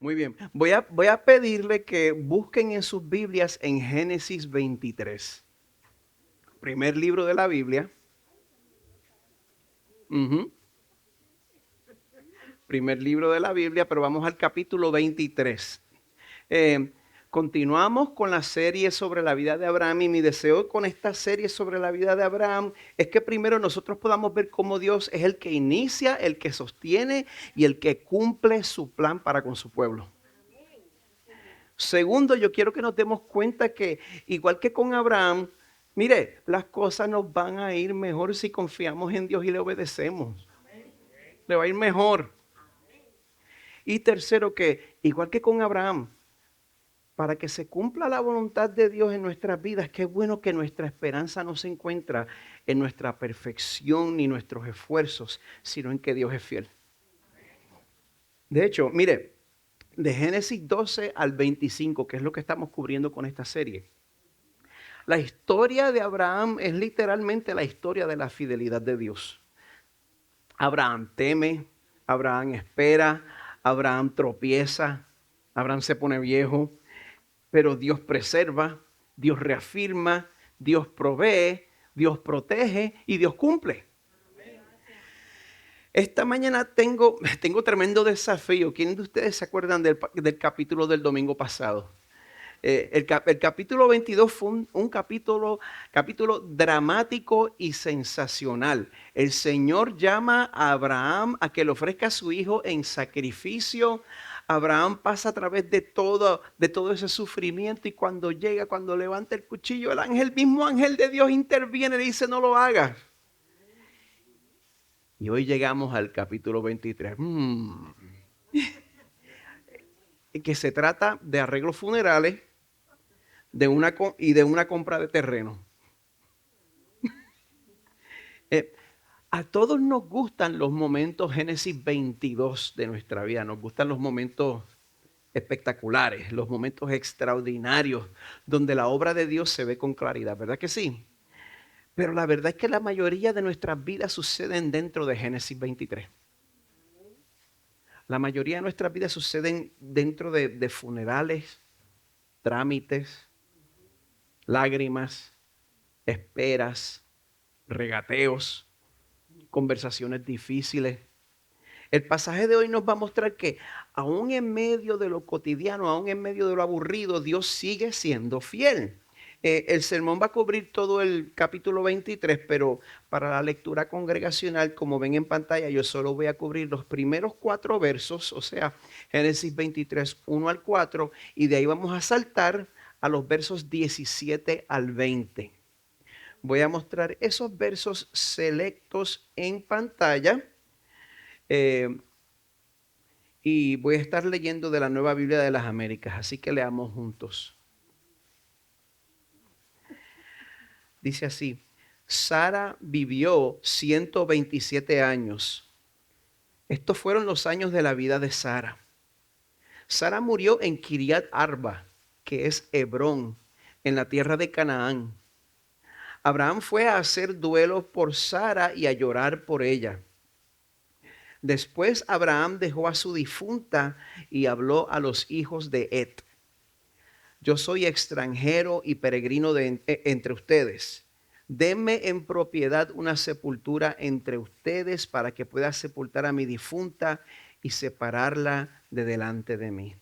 Muy bien. Voy a pedirle que busquen en sus Biblias en Génesis 23. Primer libro de la Biblia. Ujú. Primer libro de la Biblia, pero vamos al capítulo 23. Eh, Continuamos con la serie sobre la vida de Abraham y mi deseo con esta serie sobre la vida de Abraham es que primero nosotros podamos ver cómo Dios es el que inicia, el que sostiene y el que cumple su plan para con su pueblo. Segundo, yo quiero que nos demos cuenta que igual que con Abraham, mire, las cosas nos van a ir mejor si confiamos en Dios y le obedecemos. Le va a ir mejor. Y tercero, que igual que con Abraham, para que se cumpla la voluntad de Dios en nuestras vidas, qué bueno que nuestra esperanza no se encuentra en nuestra perfección ni nuestros esfuerzos, sino en que Dios es fiel. De hecho, mire, de Génesis 12 al 25, que es lo que estamos cubriendo con esta serie, la historia de Abraham es literalmente la historia de la fidelidad de Dios. Abraham teme, Abraham espera, Abraham tropieza, Abraham se pone viejo, pero Dios preserva, Dios reafirma, Dios provee, Dios protege y Dios cumple. Esta mañana tengo tremendo desafío. ¿Quiénes de ustedes se acuerdan del capítulo del domingo pasado? El capítulo 22 fue un capítulo dramático y sensacional. El Señor llama a Abraham a que le ofrezca a su hijo en sacrificio. Abraham pasa a través de todo ese sufrimiento y cuando levanta el cuchillo, el mismo ángel de Dios interviene y dice, no lo hagas. Y hoy llegamos al capítulo 23. Que se trata de arreglos funerales de una compra de terreno. Eh, a todos nos gustan los momentos Génesis 22 de nuestra vida, nos gustan los momentos espectaculares, los momentos extraordinarios, donde la obra de Dios se ve con claridad, ¿verdad que sí? Pero la verdad es que la mayoría de nuestras vidas suceden dentro de Génesis 23. La mayoría de nuestras vidas suceden dentro de funerales, trámites, lágrimas, esperas, regateos, conversaciones difíciles. El pasaje de hoy nos va a mostrar que aún en medio de lo cotidiano, aún en medio de lo aburrido, Dios sigue siendo fiel. El sermón va a cubrir todo el capítulo 23, pero para la lectura congregacional, como ven en pantalla, yo solo voy a cubrir los primeros 4 versos, o sea, Génesis 23, 1 al 4, y de ahí vamos a saltar a los versos 17 al 20. Voy a mostrar esos versos selectos en pantalla. Y voy a estar leyendo de la Nueva Biblia de las Américas, así que leamos juntos. Dice así, Sara vivió 127 años. Estos fueron los años de la vida de Sara. Sara murió en Kiriat Arba, que es Hebrón, en la tierra de Canaán. Abraham fue a hacer duelo por Sara y a llorar por ella. Después Abraham dejó a su difunta y habló a los hijos de Het. Yo soy extranjero y peregrino entre ustedes. Denme en propiedad una sepultura entre ustedes para que pueda sepultar a mi difunta y separarla de delante de mí.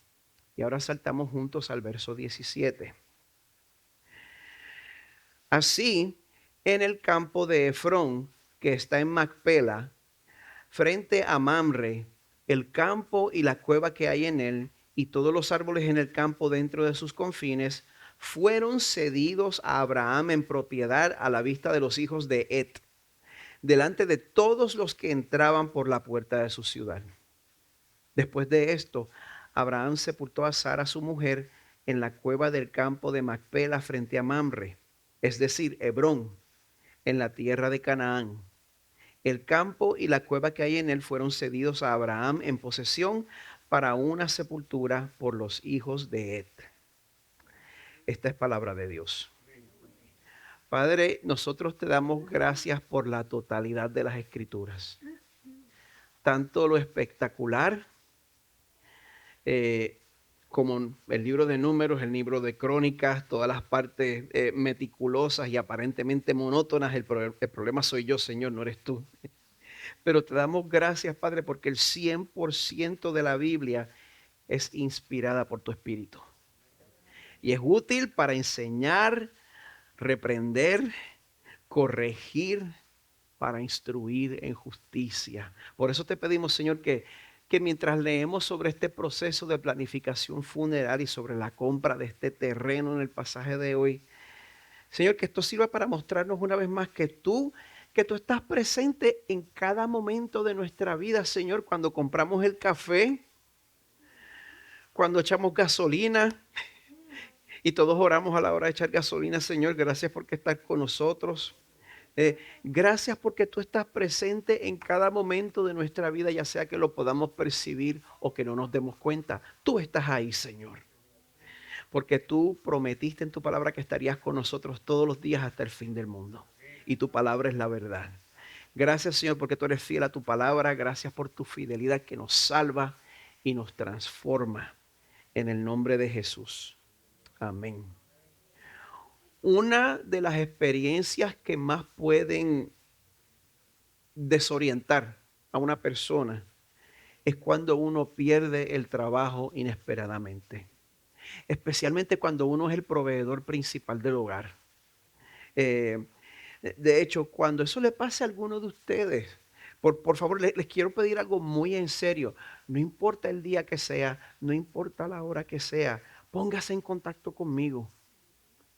Y ahora saltamos juntos al verso 17. Así, en el campo de Efrón, que está en Macpela, frente a Mamre, el campo y la cueva que hay en él, y todos los árboles en el campo dentro de sus confines, fueron cedidos a Abraham en propiedad a la vista de los hijos de Het, delante de todos los que entraban por la puerta de su ciudad. Después de esto, Abraham sepultó a Sara, su mujer, en la cueva del campo de Macpela frente a Mamre, es decir, Hebrón, en la tierra de Canaán. El campo y la cueva que hay en él fueron cedidos a Abraham en posesión para una sepultura por los hijos de Het. Esta es palabra de Dios. Padre, nosotros te damos gracias por la totalidad de las escrituras. Tanto lo espectacular, como el libro de Números, el libro de Crónicas, todas las partes meticulosas y aparentemente monótonas. El problema soy yo, Señor, no eres tú. Pero te damos gracias, Padre, porque el 100% de la Biblia es inspirada por tu Espíritu. Y es útil para enseñar, reprender, corregir, para instruir en justicia. Por eso te pedimos, Señor, que mientras leemos sobre este proceso de planificación funeraria y sobre la compra de este terreno en el pasaje de hoy, Señor, que esto sirva para mostrarnos una vez más que tú estás presente en cada momento de nuestra vida, Señor, cuando compramos el café, cuando echamos gasolina, y todos oramos a la hora de echar gasolina, Señor, gracias porque estás con nosotros. Gracias porque tú estás presente en cada momento de nuestra vida, ya sea que lo podamos percibir o que no nos demos cuenta. Tú estás ahí, Señor. Porque tú prometiste en tu palabra que estarías con nosotros todos los días hasta el fin del mundo. Y tu palabra es la verdad. Gracias, Señor, porque tú eres fiel a tu palabra. Gracias por tu fidelidad que nos salva y nos transforma. En el nombre de Jesús. Amén. Una de las experiencias que más pueden desorientar a una persona es cuando uno pierde el trabajo inesperadamente, especialmente cuando uno es el proveedor principal del hogar. De hecho, cuando eso le pase a alguno de ustedes, por favor, les quiero pedir algo muy en serio. No importa el día que sea, no importa la hora que sea, póngase en contacto conmigo.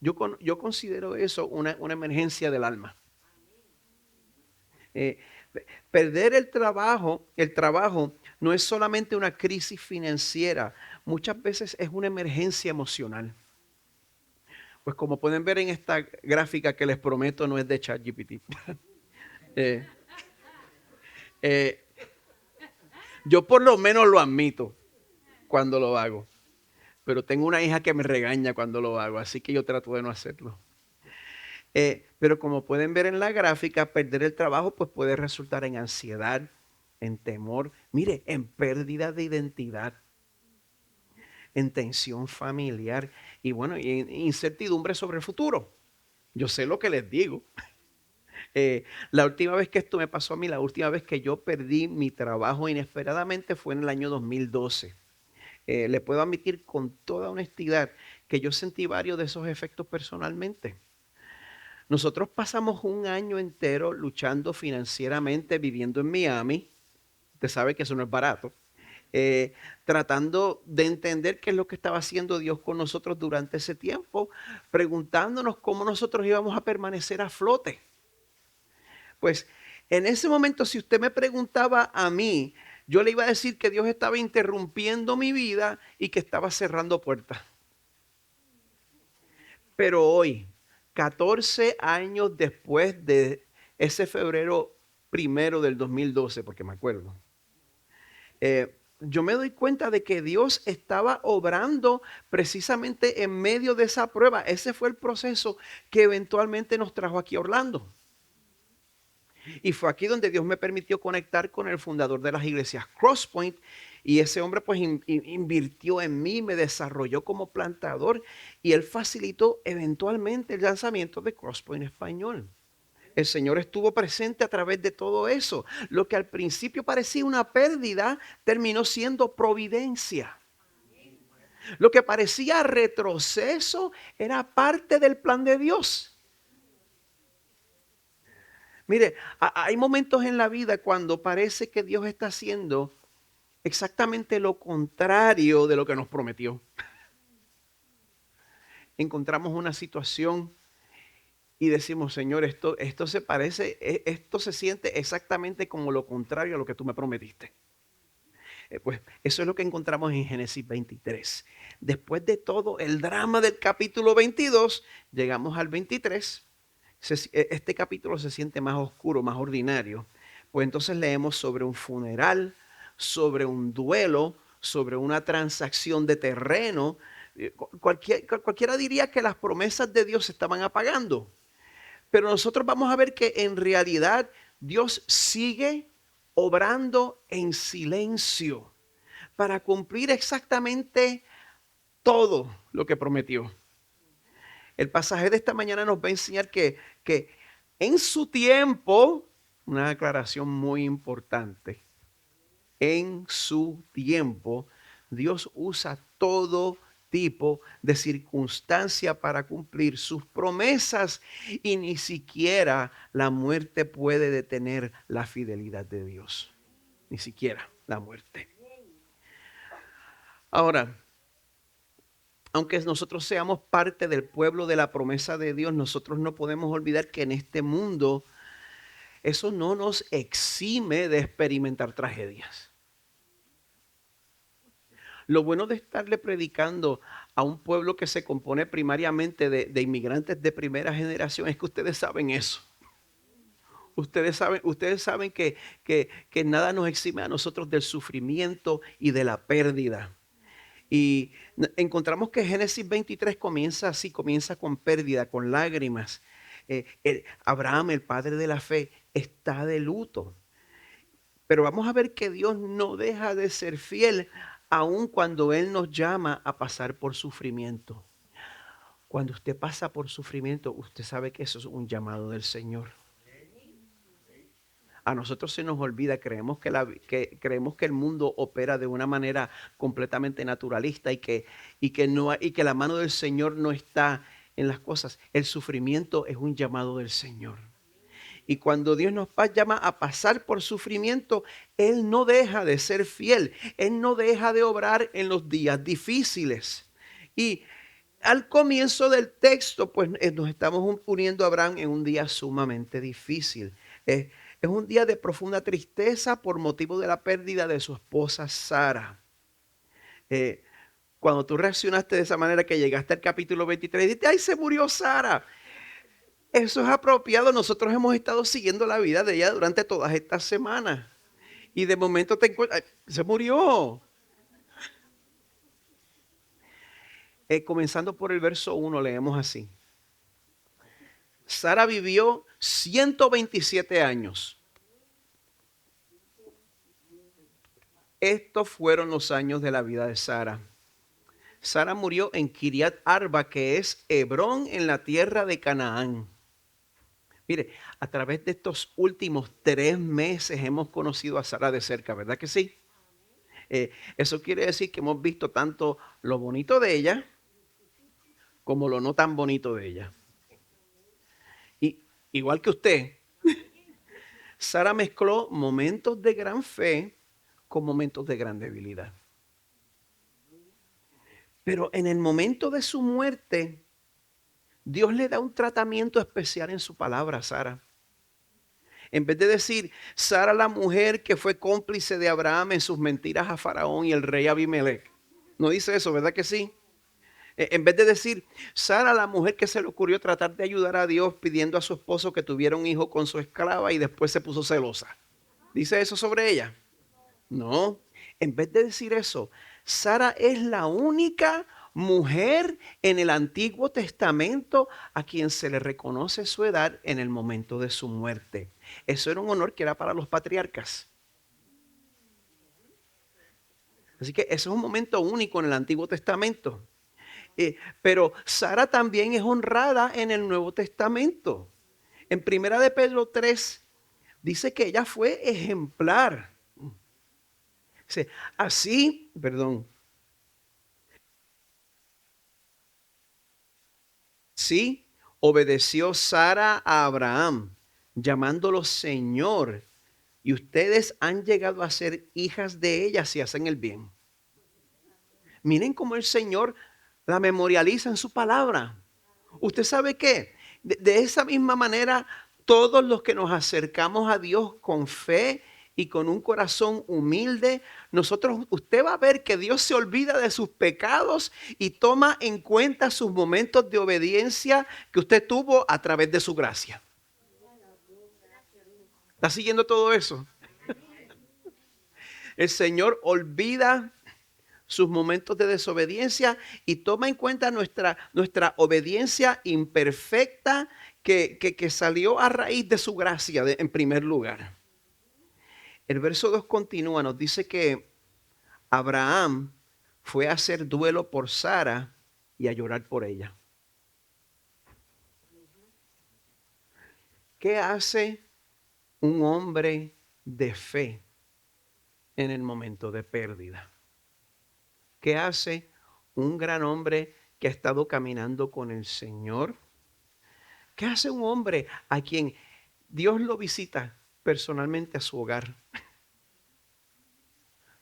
Yo considero eso una emergencia del alma. Perder el trabajo no es solamente una crisis financiera, muchas veces es una emergencia emocional. Pues como pueden ver en esta gráfica que les prometo no es de ChatGPT. eh, eh, yo por lo menos lo admito cuando lo hago, pero tengo una hija que me regaña cuando lo hago, así que yo trato de no hacerlo. Pero como pueden ver en la gráfica, perder el trabajo pues puede resultar en ansiedad, en temor, mire, en pérdida de identidad, en tensión familiar y bueno, y en incertidumbre sobre el futuro. Yo sé lo que les digo. La última vez que esto me pasó a mí, la última vez que yo perdí mi trabajo inesperadamente fue en el año 2012. Le puedo admitir con toda honestidad que yo sentí varios de esos efectos personalmente. Nosotros pasamos un año entero luchando financieramente, viviendo en Miami. Usted sabe que eso no es barato. Tratando de entender qué es lo que estaba haciendo Dios con nosotros durante ese tiempo, preguntándonos cómo nosotros íbamos a permanecer a flote. Pues en ese momento, si usted me preguntaba a mí, yo le iba a decir que Dios estaba interrumpiendo mi vida y que estaba cerrando puertas. Pero hoy, 14 años después de ese febrero 1 del 2012, porque me acuerdo, yo me doy cuenta de que Dios estaba obrando precisamente en medio de esa prueba. Ese fue el proceso que eventualmente nos trajo aquí a Orlando. Y fue aquí donde Dios me permitió conectar con el fundador de las iglesias Crosspoint. Y ese hombre pues invirtió en mí, me desarrolló como plantador y él facilitó eventualmente el lanzamiento de Crosspoint español. El Señor estuvo presente a través de todo eso. Lo que al principio parecía una pérdida terminó siendo providencia. Lo que parecía retroceso era parte del plan de Dios. Mire, hay momentos en la vida cuando parece que Dios está haciendo exactamente lo contrario de lo que nos prometió. Encontramos una situación y decimos, Señor, esto se parece, esto se siente exactamente como lo contrario a lo que tú me prometiste. Pues eso es lo que encontramos en Génesis 23. Después de todo el drama del capítulo 22, llegamos al 23. Este capítulo se siente más oscuro, más ordinario. Pues entonces leemos sobre un funeral, sobre un duelo, sobre una transacción de terreno. Cualquiera diría que las promesas de Dios se estaban apagando. Pero nosotros vamos a ver que en realidad Dios sigue obrando en silencio, para cumplir exactamente todo lo que prometió. El pasaje de esta mañana nos va a enseñar que en su tiempo, una declaración muy importante, en su tiempo, Dios usa todo tipo de circunstancia para cumplir sus promesas y ni siquiera la muerte puede detener la fidelidad de Dios. Ni siquiera la muerte. Ahora, aunque nosotros seamos parte del pueblo de la promesa de Dios, nosotros no podemos olvidar que en este mundo eso no nos exime de experimentar tragedias. Lo bueno de estarle predicando a un pueblo que se compone primariamente de inmigrantes de primera generación es que ustedes saben eso. Ustedes saben que nada nos exime a nosotros del sufrimiento y de la pérdida. Y encontramos que Génesis 23 comienza así, comienza con pérdida, con lágrimas. Abraham, el padre de la fe, está de luto. Pero vamos a ver que Dios no deja de ser fiel aun cuando Él nos llama a pasar por sufrimiento. Cuando usted pasa por sufrimiento, usted sabe que eso es un llamado del Señor. A nosotros se nos olvida, creemos que el mundo opera de una manera completamente naturalista y que la mano del Señor no está en las cosas. El sufrimiento es un llamado del Señor. Y cuando Dios nos llama a pasar por sufrimiento, Él no deja de ser fiel. Él no deja de obrar en los días difíciles. Y al comienzo del texto, pues nos estamos uniendo a Abraham en un día sumamente difícil. Es un día de profunda tristeza por motivo de la pérdida de su esposa Sara. Cuando tú reaccionaste de esa manera que llegaste al capítulo 23 y dijiste, ¡ay, se murió Sara! Eso es apropiado. Nosotros hemos estado siguiendo la vida de ella durante todas estas semanas. Y de momento te encuentras, se murió. Comenzando por el verso 1, leemos así. Sara vivió 127 años. Estos fueron los años de la vida de Sara. Sara murió en Kiriat Arba, que es Hebrón, en la tierra de Canaán. Mire, a través de estos últimos 3 meses hemos conocido a Sara de cerca, ¿verdad que sí? Eso quiere decir que hemos visto tanto lo bonito de ella como lo no tan bonito de ella. Y igual que usted, Sara mezcló momentos de gran fe con momentos de gran debilidad. Pero en el momento de su muerte, Dios le da un tratamiento especial en su palabra a Sara. En vez de decir, Sara la mujer que fue cómplice de Abraham en sus mentiras a Faraón y el rey Abimelech. No dice eso, ¿verdad que sí? En vez de decir, Sara la mujer que se le ocurrió tratar de ayudar a Dios pidiendo a su esposo que tuviera un hijo con su esclava y después se puso celosa. ¿Dice eso sobre ella? No. En vez de decir eso, Sara es la única mujer en el Antiguo Testamento a quien se le reconoce su edad en el momento de su muerte. Eso era un honor que era para los patriarcas. Así que eso es un momento único en el Antiguo Testamento. Pero Sara también es honrada en el Nuevo Testamento. En 1 de Pedro 3 dice que ella fue ejemplar. Así obedeció Sara a Abraham, llamándolo Señor, y ustedes han llegado a ser hijas de ella si hacen el bien. Miren cómo el Señor la memorializa en su palabra. ¿Usted sabe qué? De esa misma manera, todos los que nos acercamos a Dios con fe y con un corazón humilde, usted va a ver que Dios se olvida de sus pecados y toma en cuenta sus momentos de obediencia que usted tuvo a través de su gracia. ¿Está siguiendo todo eso? El Señor olvida sus momentos de desobediencia y toma en cuenta nuestra obediencia imperfecta que salió a raíz de su gracia en primer lugar. El verso 2 continúa, nos dice que Abraham fue a hacer duelo por Sara y a llorar por ella. ¿Qué hace un hombre de fe en el momento de pérdida? ¿Qué hace un gran hombre que ha estado caminando con el Señor? ¿Qué hace un hombre a quien Dios lo visita personalmente a su hogar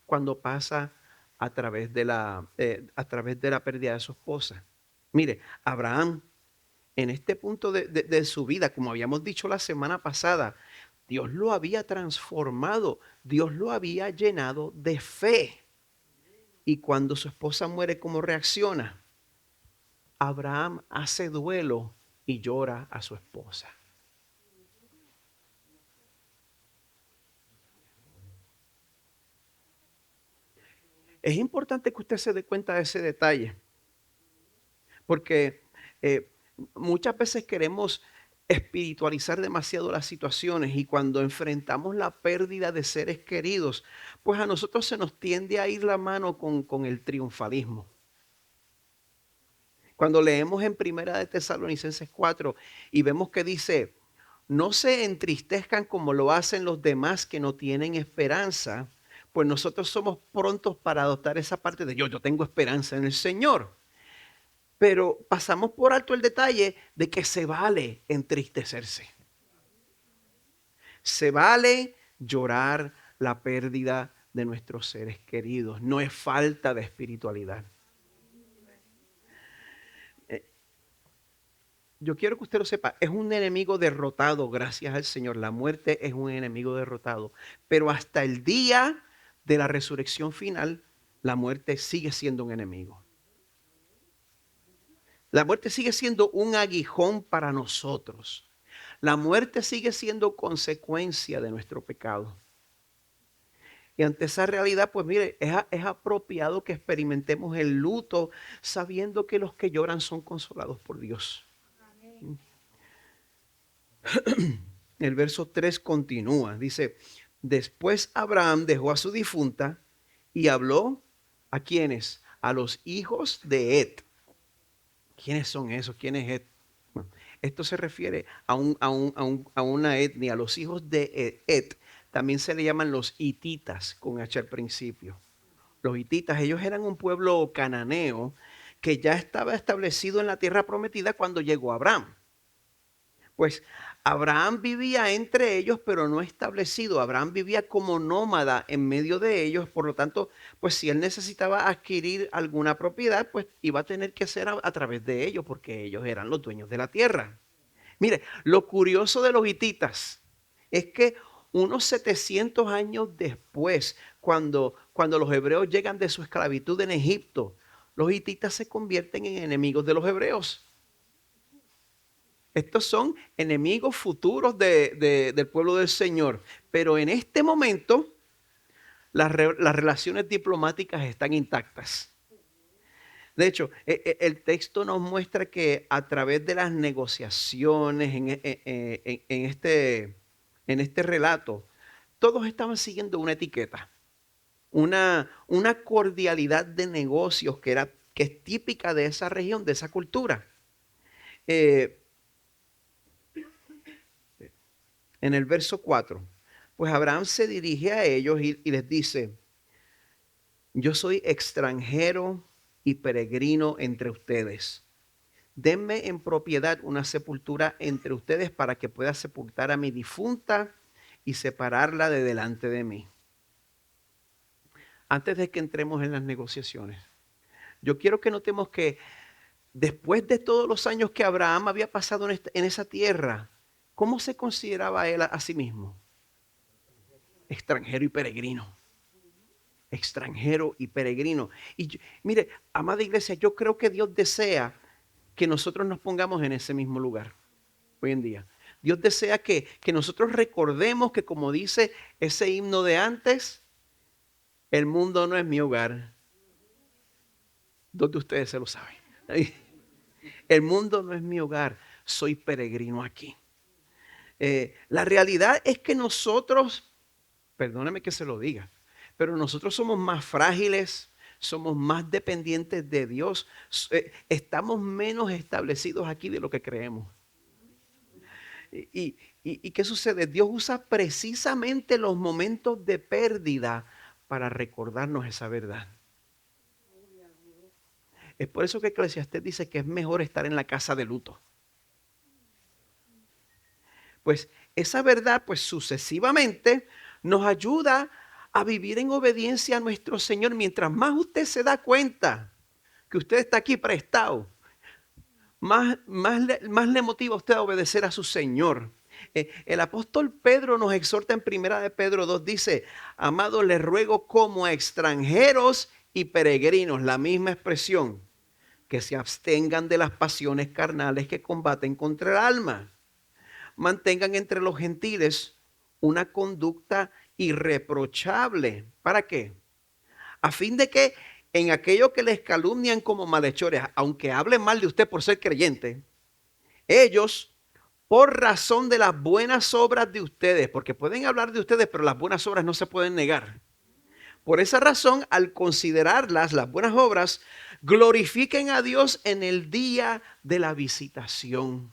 cuando pasa a través de la pérdida de su esposa? Mire, Abraham, en este punto de su vida, como habíamos dicho la semana pasada, Dios lo había transformado, Dios lo había llenado de fe. Y cuando su esposa muere, ¿cómo reacciona? Abraham hace duelo y llora a su esposa. Es importante que usted se dé cuenta de ese detalle, porque muchas veces queremos espiritualizar demasiado las situaciones y cuando enfrentamos la pérdida de seres queridos, pues a nosotros se nos tiende a ir la mano con el triunfalismo. Cuando leemos en Primera de Tesalonicenses 4 y vemos que dice, no se entristezcan como lo hacen los demás que no tienen esperanza, pues nosotros somos prontos para adoptar esa parte de yo tengo esperanza en el Señor. Pero pasamos por alto el detalle de que se vale entristecerse. Se vale llorar la pérdida de nuestros seres queridos. No es falta de espiritualidad. Yo quiero que usted lo sepa, es un enemigo derrotado, gracias al Señor. La muerte es un enemigo derrotado. Pero hasta el día de la resurrección final, la muerte sigue siendo un enemigo. La muerte sigue siendo un aguijón para nosotros. La muerte sigue siendo consecuencia de nuestro pecado. Y ante esa realidad, pues mire, es apropiado que experimentemos el luto sabiendo que los que lloran son consolados por Dios. El verso 3 continúa, dice, después Abraham dejó a su difunta y habló ¿a quiénes? A los hijos de Et. ¿Quiénes son esos? ¿Quién es Et? Bueno, esto se refiere a una etnia, a los hijos de Et. También se le llaman los hititas, con H al principio. Los hititas, ellos eran un pueblo cananeo que ya estaba establecido en la tierra prometida cuando llegó Abraham. Pues Abraham vivía entre ellos, pero no establecido. Abraham vivía como nómada en medio de ellos. Por lo tanto, pues si él necesitaba adquirir alguna propiedad, pues iba a tener que ser a través de ellos, porque ellos eran los dueños de la tierra. Mire, lo curioso de los hititas es que unos 700 años después, cuando los hebreos llegan de su esclavitud en Egipto, los hititas se convierten en enemigos de los hebreos. Estos son enemigos futuros del pueblo del Señor. Pero en este momento, las relaciones diplomáticas están intactas. De hecho, el texto nos muestra que a través de las negociaciones en este relato, todos estaban siguiendo una etiqueta, una cordialidad de negocios que es típica de esa región, de esa cultura. En el verso 4, pues Abraham se dirige a ellos y les dice, yo soy extranjero y peregrino entre ustedes. Denme en propiedad una sepultura entre ustedes para que pueda sepultar a mi difunta y separarla de delante de mí. Antes de que entremos en las negociaciones, yo quiero que notemos que después de todos los años que Abraham había pasado en esa tierra, ¿cómo se consideraba él a sí mismo? Extranjero y peregrino. Extranjero y peregrino. Mire, amada iglesia, yo creo que Dios desea que nosotros nos pongamos en ese mismo lugar hoy en día. Dios desea que nosotros recordemos que, como dice ese himno de antes, el mundo no es mi hogar. ¿Dos de ustedes se lo saben? El mundo no es mi hogar, soy peregrino aquí. La realidad es que nosotros, perdóneme que se lo diga, pero nosotros somos más frágiles, somos más dependientes de Dios, estamos menos establecidos aquí de lo que creemos. ¿Y qué sucede? Dios usa precisamente los momentos de pérdida para recordarnos esa verdad. Es por eso que Eclesiastés dice que es mejor estar en la casa de luto. Pues esa verdad, pues sucesivamente nos ayuda a vivir en obediencia a nuestro Señor. Mientras más usted se da cuenta que usted está aquí prestado, más le motiva a usted a obedecer a su Señor. El apóstol Pedro nos exhorta en primera de Pedro 2, dice, amados, les ruego como a extranjeros y peregrinos, la misma expresión, que se abstengan de las pasiones carnales que combaten contra el alma. Mantengan entre los gentiles una conducta irreprochable. ¿Para qué? A fin de que en aquello que les calumnian como malhechores, aunque hablen mal de usted por ser creyente, ellos, por razón de las buenas obras de ustedes, porque pueden hablar de ustedes, pero las buenas obras no se pueden negar. Por esa razón, al considerarlas, las buenas obras, glorifiquen a Dios en el día de la visitación.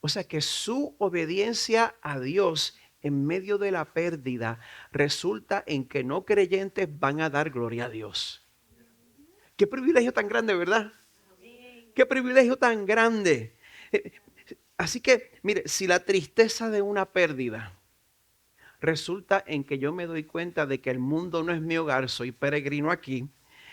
O sea que su obediencia a Dios en medio de la pérdida resulta en que no creyentes van a dar gloria a Dios. Qué privilegio tan grande, ¿verdad? Qué privilegio tan grande. Así que, mire, si la tristeza de una pérdida resulta en que yo me doy cuenta de que el mundo no es mi hogar, soy peregrino aquí,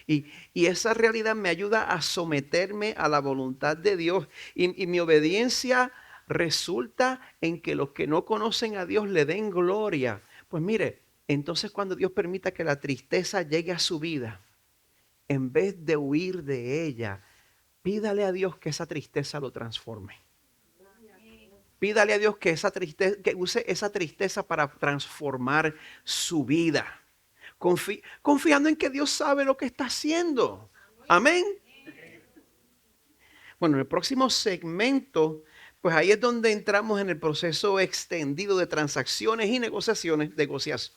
y esa realidad me ayuda a someterme a la voluntad de Dios, y mi obediencia resulta en que los que no conocen a Dios le den gloria. Pues mire, entonces cuando Dios permita que la tristeza llegue a su vida, en vez de huir de ella, pídale a Dios que esa tristeza lo transforme. Pídale a Dios que use esa tristeza para transformar su vida. Confiando en que Dios sabe lo que está haciendo. Amén. Bueno, en el próximo segmento, pues ahí es donde entramos en el proceso extendido de transacciones y negociaciones.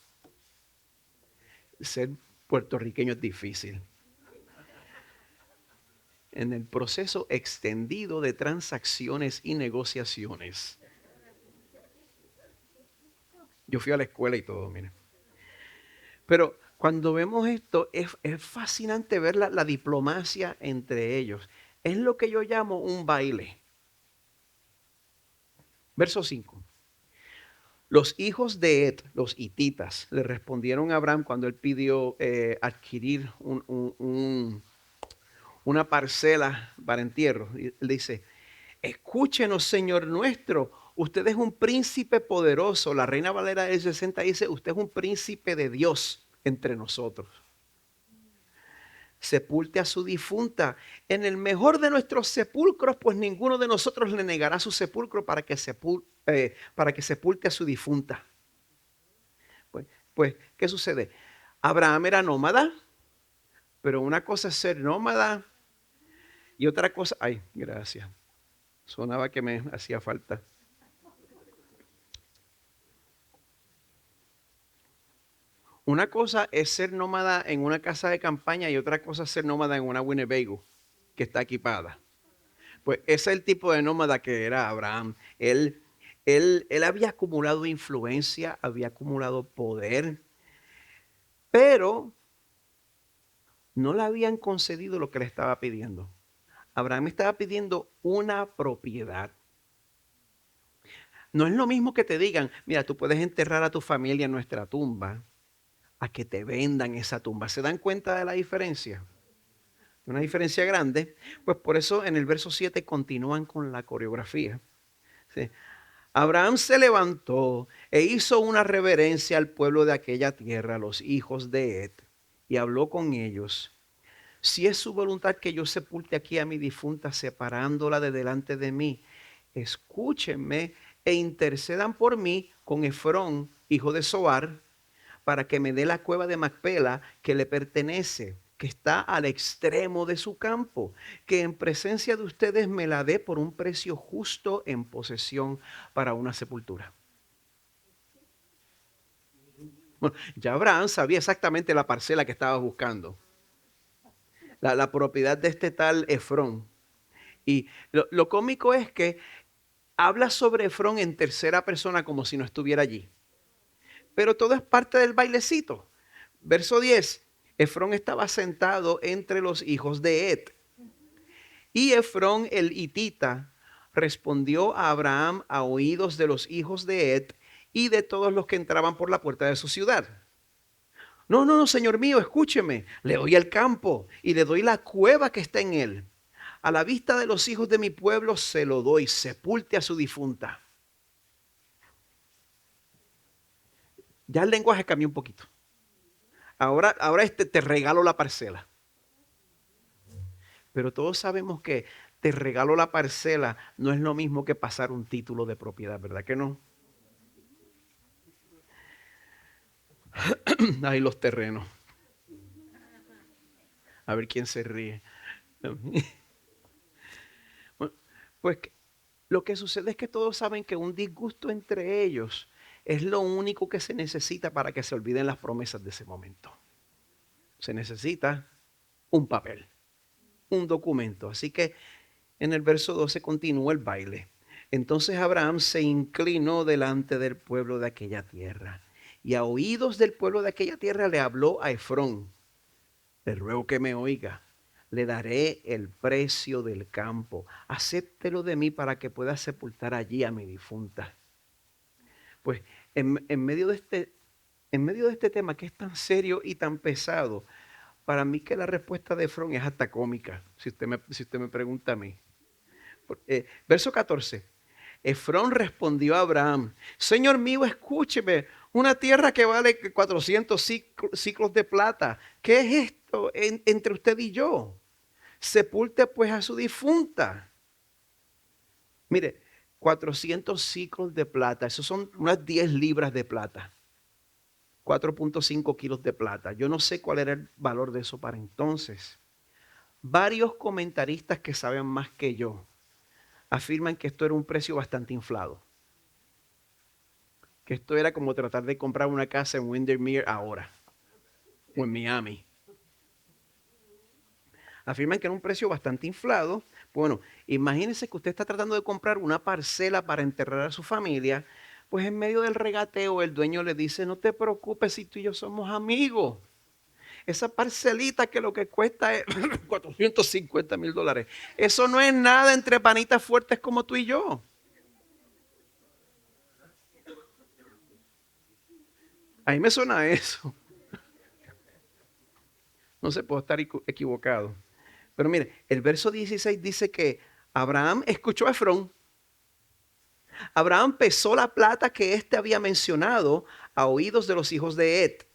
Ser puertorriqueño es difícil. En el proceso extendido de transacciones y negociaciones. Yo fui a la escuela y todo, miren. Pero cuando vemos esto, es fascinante ver la diplomacia entre ellos. Es lo que yo llamo un baile. Verso 5. Los hijos de Ed, los hititas, le respondieron a Abraham cuando él pidió adquirir una parcela para entierro. Y él dice, escúchenos, Señor nuestro, usted es un príncipe poderoso. La Reina Valera del 60 dice, usted es un príncipe de Dios entre nosotros. Sepulte a su difunta en el mejor de nuestros sepulcros, pues ninguno de nosotros le negará su sepulcro para que sepulte a su difunta. Pues, ¿qué sucede? Abraham era nómada, pero una cosa es ser nómada y otra cosa, ay, gracias, sonaba que me hacía falta. Una cosa es ser nómada en una casa de campaña y otra cosa es ser nómada en una Winnebago que está equipada. Pues ese es el tipo de nómada que era Abraham. Él había acumulado influencia, había acumulado poder, pero no le habían concedido lo que le estaba pidiendo. Abraham estaba pidiendo una propiedad. No es lo mismo que te digan, mira, tú puedes enterrar a tu familia en nuestra tumba, a que te vendan esa tumba. ¿Se dan cuenta de la diferencia? Una diferencia grande. Pues por eso en el verso 7 continúan con la coreografía. ¿Sí? Abraham se levantó e hizo una reverencia al pueblo de aquella tierra, los hijos de Ed, y habló con ellos. Si es su voluntad que yo sepulte aquí a mi difunta, separándola de delante de mí, escúchenme e intercedan por mí con Efrón, hijo de Zoar, para que me dé la cueva de Macpela que le pertenece, que está al extremo de su campo, que en presencia de ustedes me la dé por un precio justo en posesión para una sepultura. Bueno, ya Abraham sabía exactamente la parcela que estaba buscando, la propiedad de este tal Efrón. Y lo cómico es que habla sobre Efrón en tercera persona como si no estuviera allí. Pero todo es parte del bailecito. Verso 10. Efrón estaba sentado entre los hijos de Et. Y Efrón el hitita respondió a Abraham a oídos de los hijos de Et y de todos los que entraban por la puerta de su ciudad. No, no, no, señor mío, escúcheme. Le doy el campo y le doy la cueva que está en él. A la vista de los hijos de mi pueblo se lo doy, sepulte a su difunta. Ya el lenguaje cambió un poquito. Ahora te regalo la parcela. Pero todos sabemos que te regalo la parcela no es lo mismo que pasar un título de propiedad, ¿verdad que no? Ahí los terrenos. A ver quién se ríe. Bueno, pues lo que sucede es que todos saben que un disgusto entre ellos es lo único que se necesita para que se olviden las promesas de ese momento. Se necesita un papel, un documento. Así que en el verso 12 continúa el baile. Entonces Abraham se inclinó delante del pueblo de aquella tierra y a oídos del pueblo de aquella tierra le habló a Efrón. Le ruego que me oiga. Le daré el precio del campo. Acéptelo de mí para que pueda sepultar allí a mi difunta. Pues en medio de este tema que es tan serio y tan pesado, para mí que la respuesta de Efrón es hasta cómica, si usted me pregunta a mí. Verso 14. Efrón respondió a Abraham, Señor mío, escúcheme, una tierra que vale 400 ciclos de plata. ¿Qué es esto entre usted y yo? Sepulte pues a su difunta. Mire, 400 ciclos de plata, eso son unas 10 libras de plata. 4.5 kilos de plata. Yo no sé cuál era el valor de eso para entonces. Varios comentaristas que saben más que yo afirman que esto era un precio bastante inflado. Que esto era como tratar de comprar una casa en Windermere ahora, o en Miami. Afirman que era un precio bastante inflado. Bueno, imagínense que usted está tratando de comprar una parcela para enterrar a su familia, pues en medio del regateo el dueño le dice, no te preocupes si tú y yo somos amigos. Esa parcelita que lo que cuesta es $450,000. Eso no es nada entre panitas fuertes como tú y yo. A mí me suena eso. No sé, puedo estar equivocado. Pero mire, el verso 16 dice que Abraham escuchó a Efrón. Abraham pesó la plata que éste había mencionado a oídos de los hijos de Et.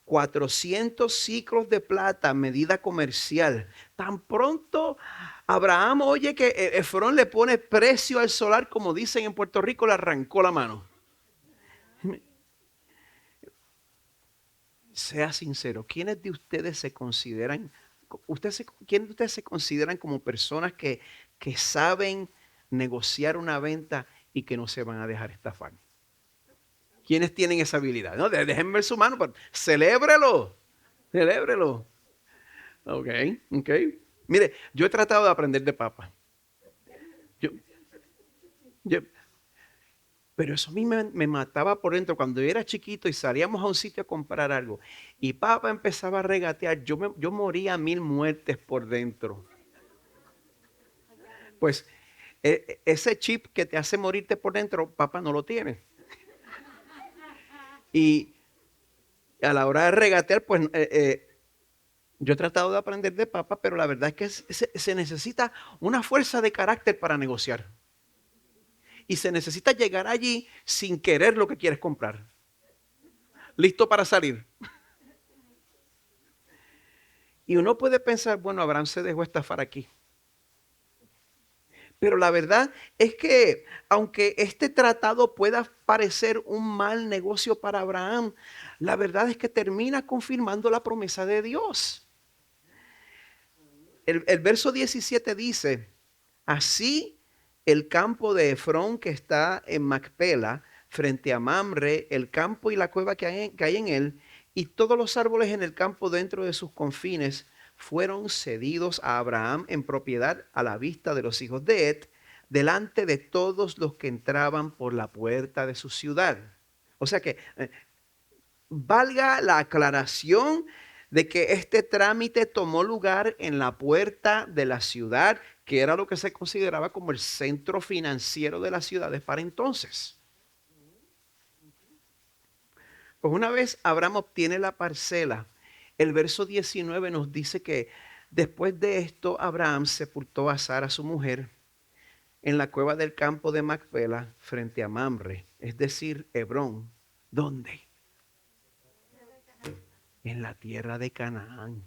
400 ciclos de plata, medida comercial. Tan pronto Abraham oye que Efrón le pone precio al solar, como dicen en Puerto Rico, le arrancó la mano. Sea sincero, ¿quiénes de ustedes se consideran, quiénes de ustedes se consideran como personas que saben negociar una venta y que no se van a dejar estafar? ¿Quiénes tienen esa habilidad? No, déjenme ver su mano, pero celébrelo, celébrelo. Ok, ok. Mire, yo he tratado de aprender de papa. Yo, yo, pero eso a mí me mataba por dentro cuando yo era chiquito y salíamos a un sitio a comprar algo y papá empezaba a regatear, yo moría 1000 muertes por dentro. Pues ese chip que te hace morirte por dentro, papá no lo tiene. Y a la hora de regatear, pues yo he tratado de aprender de papá, pero la verdad es que se necesita una fuerza de carácter para negociar. Y se necesita llegar allí sin querer lo que quieres comprar. Listo para salir. Y uno puede pensar, bueno, Abraham se dejó estafar aquí. Pero la verdad es que aunque este tratado pueda parecer un mal negocio para Abraham, la verdad es que termina confirmando la promesa de Dios. El verso 17 dice, así el campo de Efrón que está en Macpela frente a Mamre, el campo y la cueva que hay en él, y todos los árboles en el campo dentro de sus confines fueron cedidos a Abraham en propiedad a la vista de los hijos de Het, delante de todos los que entraban por la puerta de su ciudad. O sea que valga la aclaración de que este trámite tomó lugar en la puerta de la ciudad, que era lo que se consideraba como el centro financiero de las ciudades para entonces. Pues una vez Abraham obtiene la parcela, el verso 19 nos dice que después de esto Abraham sepultó a Sara, su mujer, en la cueva del campo de Macpela, frente a Mamre, es decir, Hebrón. ¿Dónde? En la tierra de Canaán.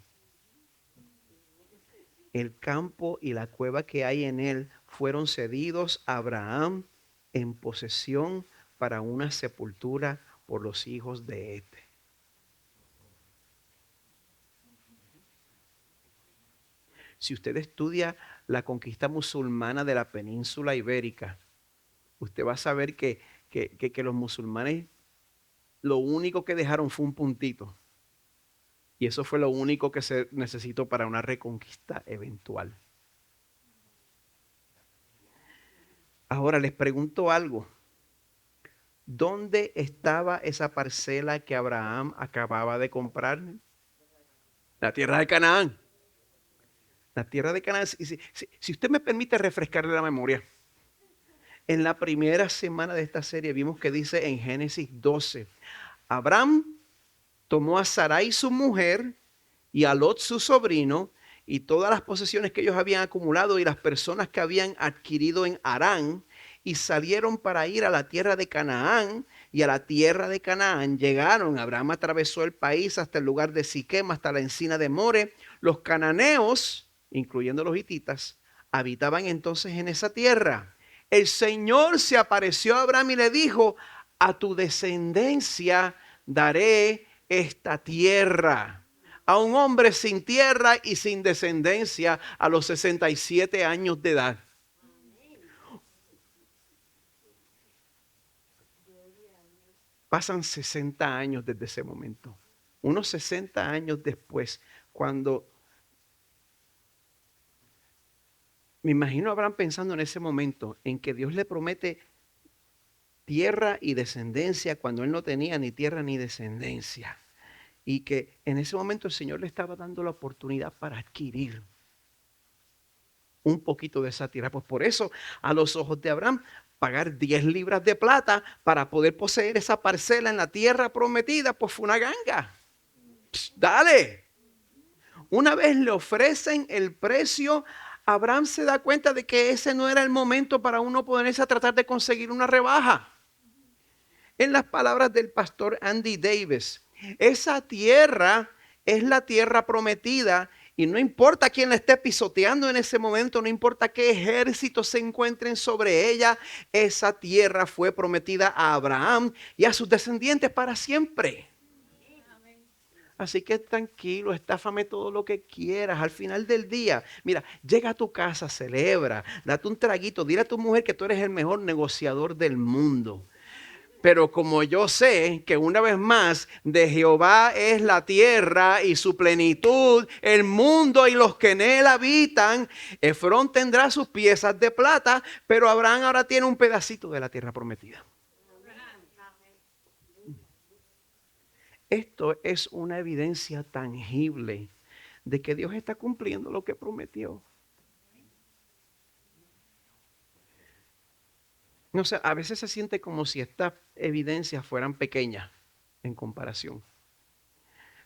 El campo y la cueva que hay en él fueron cedidos a Abraham en posesión para una sepultura por los hijos de Het. Si usted estudia la conquista musulmana de la península ibérica, usted va a saber que los musulmanes lo único que dejaron fue un puntito. Y eso fue lo único que se necesitó para una reconquista eventual. Ahora les pregunto algo. ¿Dónde estaba esa parcela que Abraham acababa de comprar? La tierra de Canaán. La tierra de Canaán. Si usted me permite refrescarle la memoria. En la primera semana de esta serie vimos que dice en Génesis 12, Abraham tomó a Sarai su mujer y a Lot su sobrino y todas las posesiones que ellos habían acumulado y las personas que habían adquirido en Harán y salieron para ir a la tierra de Canaán. Y a la tierra de Canaán llegaron. Abraham atravesó el país hasta el lugar de Siquem, hasta la encina de More. Los cananeos, incluyendo los hititas, habitaban entonces en esa tierra. El Señor se apareció a Abraham y le dijo, a tu descendencia daré esta tierra. A un hombre sin tierra y sin descendencia a los 67 años de edad. Pasan 60 años desde ese momento. Unos 60 años después, cuando me imagino a Abraham pensando en ese momento en que Dios le promete tierra y descendencia cuando él no tenía ni tierra ni descendencia. Y que en ese momento el Señor le estaba dando la oportunidad para adquirir un poquito de esa tierra. Pues por eso, a los ojos de Abraham, pagar 10 libras de plata para poder poseer esa parcela en la tierra prometida, pues fue una ganga. Psst, dale. Una vez le ofrecen el precio, Abraham se da cuenta de que ese no era el momento para uno ponerse a tratar de conseguir una rebaja. En las palabras del pastor Andy Davis, esa tierra es la tierra prometida y no importa quién la esté pisoteando en ese momento, no importa qué ejércitos se encuentren sobre ella, esa tierra fue prometida a Abraham y a sus descendientes para siempre. Así que tranquilo, estáfame todo lo que quieras. Al final del día, mira, llega a tu casa, celebra, date un traguito, dile a tu mujer que tú eres el mejor negociador del mundo. Pero como yo sé que una vez más de Jehová es la tierra y su plenitud, el mundo y los que en él habitan, Efrón tendrá sus piezas de plata, pero Abraham ahora tiene un pedacito de la tierra prometida. Esto es una evidencia tangible de que Dios está cumpliendo lo que prometió. No sé, a veces se siente como si estas evidencias fueran pequeñas en comparación.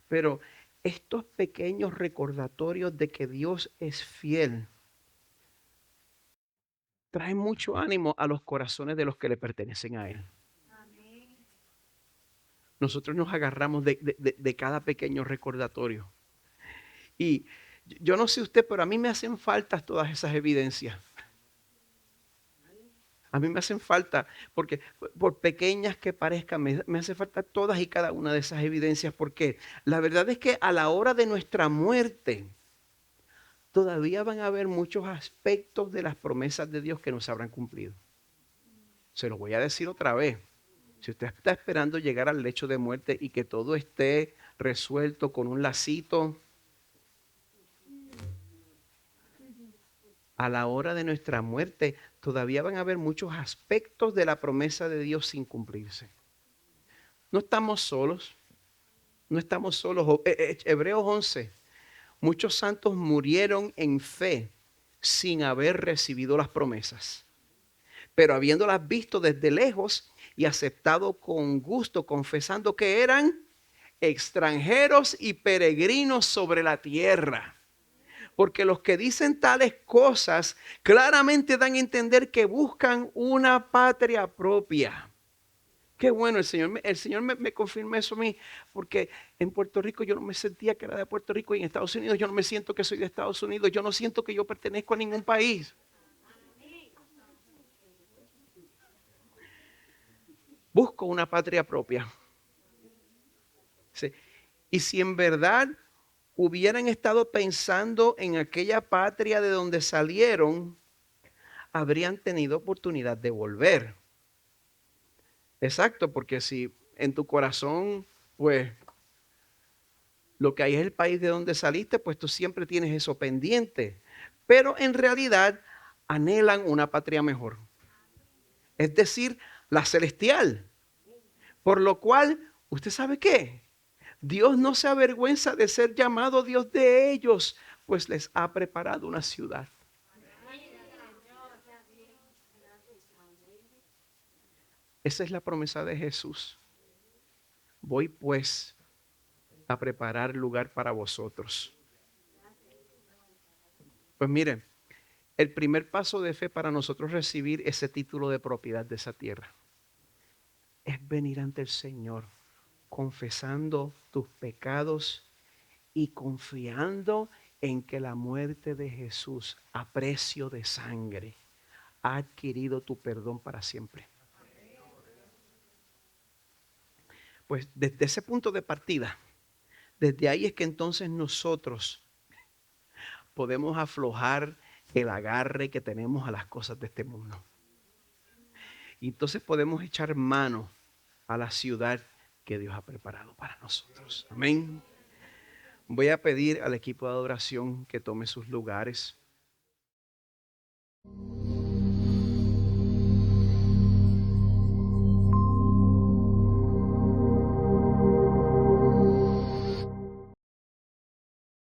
Pero estos pequeños recordatorios de que Dios es fiel traen mucho ánimo a los corazones de los que le pertenecen a Él. Nosotros nos agarramos de cada pequeño recordatorio. Y yo no sé usted, pero a mí me hacen falta todas esas evidencias. A mí me hacen falta, porque por pequeñas que parezcan, me hace falta todas y cada una de esas evidencias, porque la verdad es que a la hora de nuestra muerte, todavía van a haber muchos aspectos de las promesas de Dios que no se habrán cumplido. Se los voy a decir otra vez. Si usted está esperando llegar al lecho de muerte y que todo esté resuelto con un lacito, a la hora de nuestra muerte todavía van a haber muchos aspectos de la promesa de Dios sin cumplirse. No estamos solos, no estamos solos. Hebreos 11, muchos santos murieron en fe sin haber recibido las promesas, pero habiéndolas visto desde lejos y aceptado con gusto, confesando que eran extranjeros y peregrinos sobre la tierra. Porque los que dicen tales cosas claramente dan a entender que buscan una patria propia. Qué bueno, el Señor me confirma eso a mí, porque en Puerto Rico yo no me sentía que era de Puerto Rico y en Estados Unidos yo no me siento que soy de Estados Unidos, yo no siento que yo pertenezco a ningún país. Busco una patria propia. Sí. Y si en verdad hubieran estado pensando en aquella patria de donde salieron, habrían tenido oportunidad de volver. Exacto, porque si en tu corazón, pues, lo que hay es el país de donde saliste, pues tú siempre tienes eso pendiente. Pero en realidad anhelan una patria mejor. Es decir, la celestial. Por lo cual, ¿usted sabe qué? Dios no se avergüenza de ser llamado Dios de ellos, pues les ha preparado una ciudad. Esa es la promesa de Jesús. Voy pues a preparar lugar para vosotros. Pues miren, el primer paso de fe para nosotros recibir ese título de propiedad de esa tierra es venir ante el Señor, confesando tus pecados y confiando en que la muerte de Jesús a precio de sangre ha adquirido tu perdón para siempre. Pues desde ese punto de partida, desde ahí es que entonces nosotros podemos aflojar el agarre que tenemos a las cosas de este mundo. Y entonces podemos echar mano a la ciudad que Dios ha preparado para nosotros. Amén. Voy a pedir al equipo de adoración que tome sus lugares.